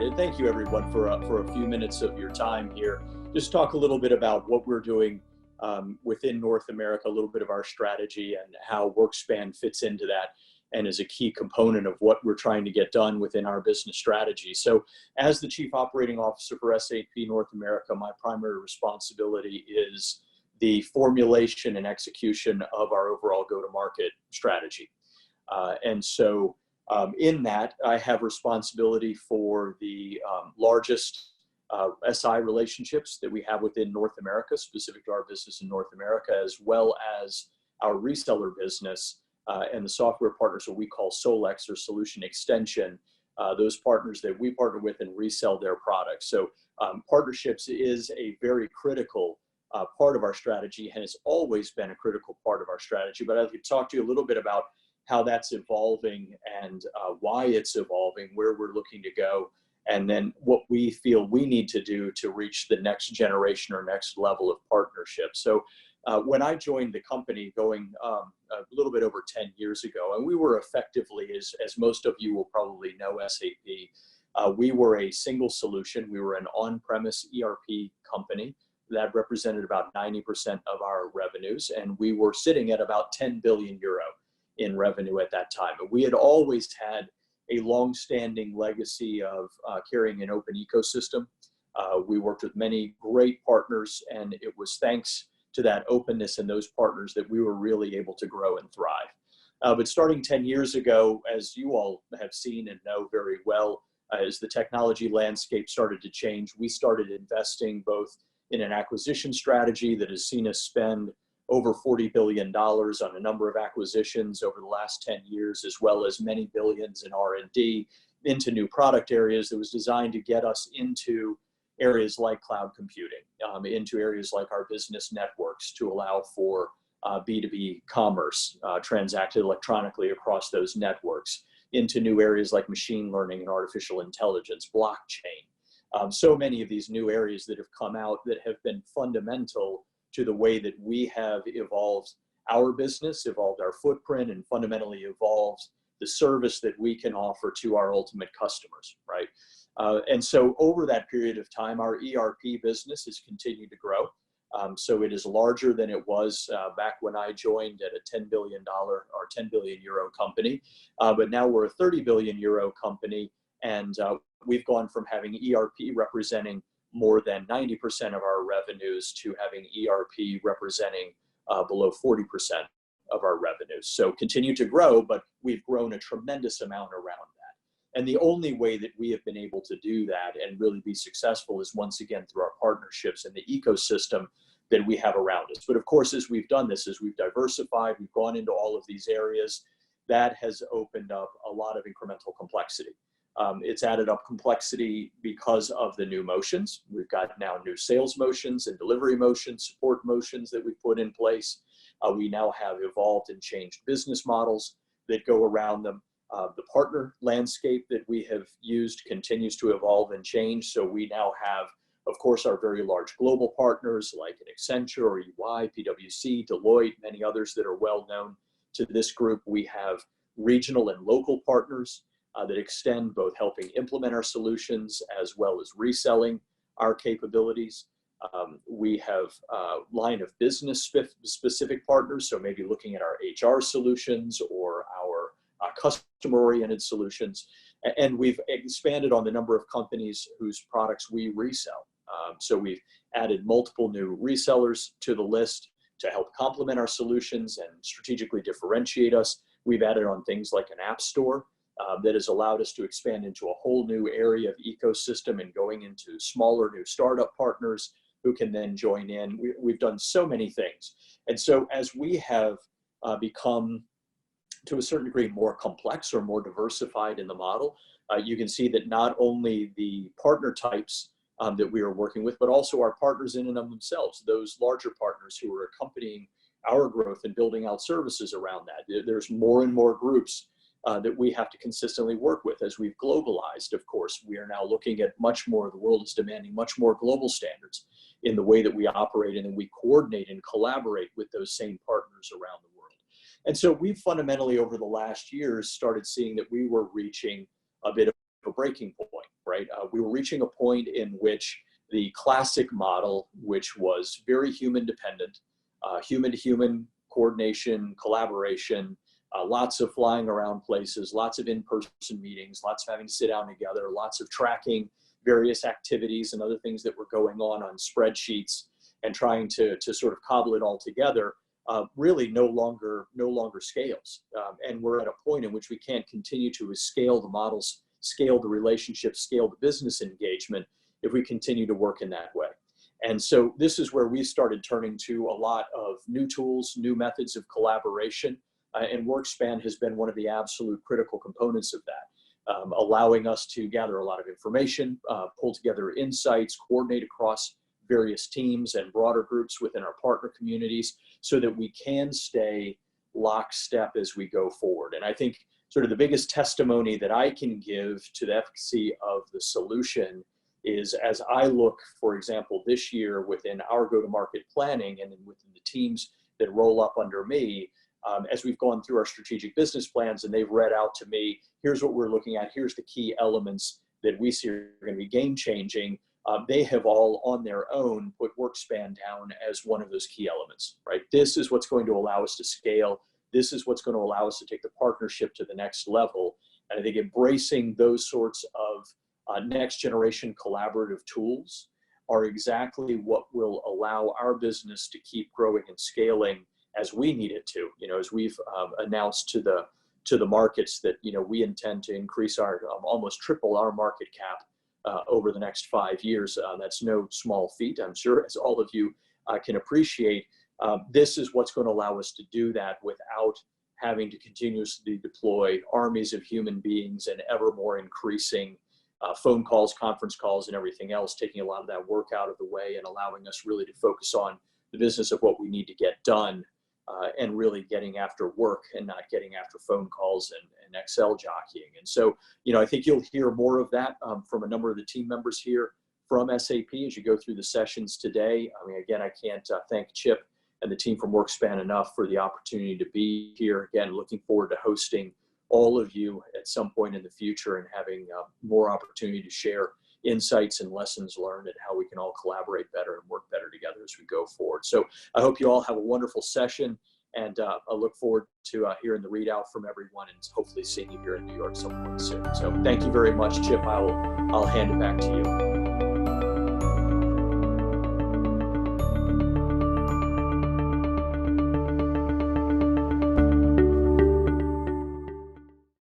And thank you everyone for a few minutes of your time here. Just talk a little bit about what we're doing within North America, a little bit of our strategy and how WorkSpan fits into that and is a key component of what we're trying to get done within our business strategy. So as the Chief Operating Officer for SAP North America, my primary responsibility is the formulation and execution of our overall go-to-market strategy. In that, I have responsibility for the largest SI relationships that we have within North America, specific to our business in North America, as well as our reseller business and the software partners, what we call Solex or Solution Extension, those partners that we partner with and resell their products. So partnerships is a very critical part of our strategy and has always been a critical part of our strategy. But I'd like to talk to you a little bit about how that's evolving and why it's evolving, where we're looking to go, and then what we feel we need to do to reach the next generation or next level of partnership. So when I joined the company going a little bit over 10 years ago, and we were effectively, as most of you will probably know SAP, we were a single solution. We were an on-premise ERP company that represented about 90% of our revenues, and we were sitting at about 10 billion euro in revenue at that time. And we had always had a long-standing legacy of carrying an open ecosystem. We worked with many great partners, and it was thanks to that openness and those partners that we were really able to grow and thrive. But starting 10 years ago, as you all have seen and know very well, as the technology landscape started to change, we started investing both in an acquisition strategy that has seen us spend over $40 billion on a number of acquisitions over the last 10 years, as well as many billions in R&D into new product areas that was designed to get us into areas like cloud computing, into areas like our business networks to allow for B2B commerce transacted electronically across those networks, into new areas like machine learning and artificial intelligence, blockchain. So many of these new areas that have come out that have been fundamental to the way that we have evolved our business, evolved our footprint, and fundamentally evolved the service that we can offer to our ultimate customers, right? And so over that period of time, our ERP business has continued to grow. So it is larger than it was back when I joined at a $10 billion or 10 billion euro company. But now we're a 30 billion euro company, and we've gone from having ERP representing more than 90% of our revenues to having ERP representing below 40% of our revenues. So continue to grow, but we've grown a tremendous amount around that. And the only way that we have been able to do that and really be successful is once again through our partnerships and the ecosystem that we have around us. But of course, as we've done this, as we've diversified, we've gone into all of these areas, that has opened up a lot of incremental complexity. It's added up complexity because of the new motions. We've got now new sales motions and delivery motions, support motions that we've put in place. We now have evolved and changed business models that go around them. The partner landscape that we have used continues to evolve and change. So we now have, of course, our very large global partners like an Accenture or EY, PwC, Deloitte, many others that are well known to this group. We have regional and local partners that extend both helping implement our solutions as well as reselling our capabilities. We have line of business specific partners, so maybe looking at our HR solutions or our customer-oriented solutions. And we've expanded on the number of companies whose products we resell. So we've added multiple new resellers to the list to help complement our solutions and strategically differentiate us. We've added on things like an app store that has allowed us to expand into a whole new area of ecosystem and going into smaller new startup partners who can then join in. We've done so many things. And so as we have become, to a certain degree, more complex or more diversified in the model, you can see that not only the partner types that we are working with, but also our partners in and of themselves, those larger partners who are accompanying our growth and building out services around that. There's more and more groups that we have to consistently work with. As we've globalized, of course, we are now looking at much more, the world is demanding much more global standards in the way that we operate, and then we coordinate and collaborate with those same partners around the world. And so we fundamentally over the last years started seeing that we were reaching a bit of a breaking point, right? We were reaching a point in which the classic model, which was very human dependent, human to human coordination, collaboration, lots of flying around places, lots of in-person meetings, lots of having to sit down together, lots of tracking various activities and other things that were going on spreadsheets and trying to sort of cobble it all together, really no longer scales. And we're at a point in which we can't continue to scale the models, scale the relationships, scale the business engagement if we continue to work in that way. And so this is where we started turning to a lot of new tools, new methods of collaboration, and WorkSpan has been one of the absolute critical components of that, allowing us to gather a lot of information, pull together insights, coordinate across various teams and broader groups within our partner communities so that we can stay lockstep as we go forward. And I think sort of the biggest testimony that I can give to the efficacy of the solution is as I look, for example, this year within our go-to-market planning and within the teams that roll up under me, as we've gone through our strategic business plans and they've read out to me, here's what we're looking at, here's the key elements that we see are going to be game-changing. They have all on their own put WorkSpan down as one of those key elements, right? This is what's going to allow us to scale. This is what's going to allow us to take the partnership to the next level. And I think embracing those sorts of next generation collaborative tools are exactly what will allow our business to keep growing and scaling as we need it to. You know, as we've announced to the markets that, you know, we intend to increase our almost triple our market cap over the next 5 years. That's no small feat, I'm sure, as all of you can appreciate. This is what's going to allow us to do that without having to continuously deploy armies of human beings and ever more increasing phone calls, conference calls, and everything else, taking a lot of that work out of the way and allowing us really to focus on the business of what we need to get done and really getting after work and not getting after phone calls and Excel jockeying. And so, you know, I think you'll hear more of that from a number of the team members here from SAP as you go through the sessions today. I mean, again, I can't thank Chip and the team from WorkSpan enough for the opportunity to be here. Again, looking forward to hosting all of you at some point in the future and having more opportunity to share insights and lessons learned and how we can all collaborate better and work better together as we go forward. So I hope you all have a wonderful session, and I look forward to hearing the readout from everyone and hopefully seeing you here in New York some point soon. So thank you very much, Chip. I'll hand it back to you.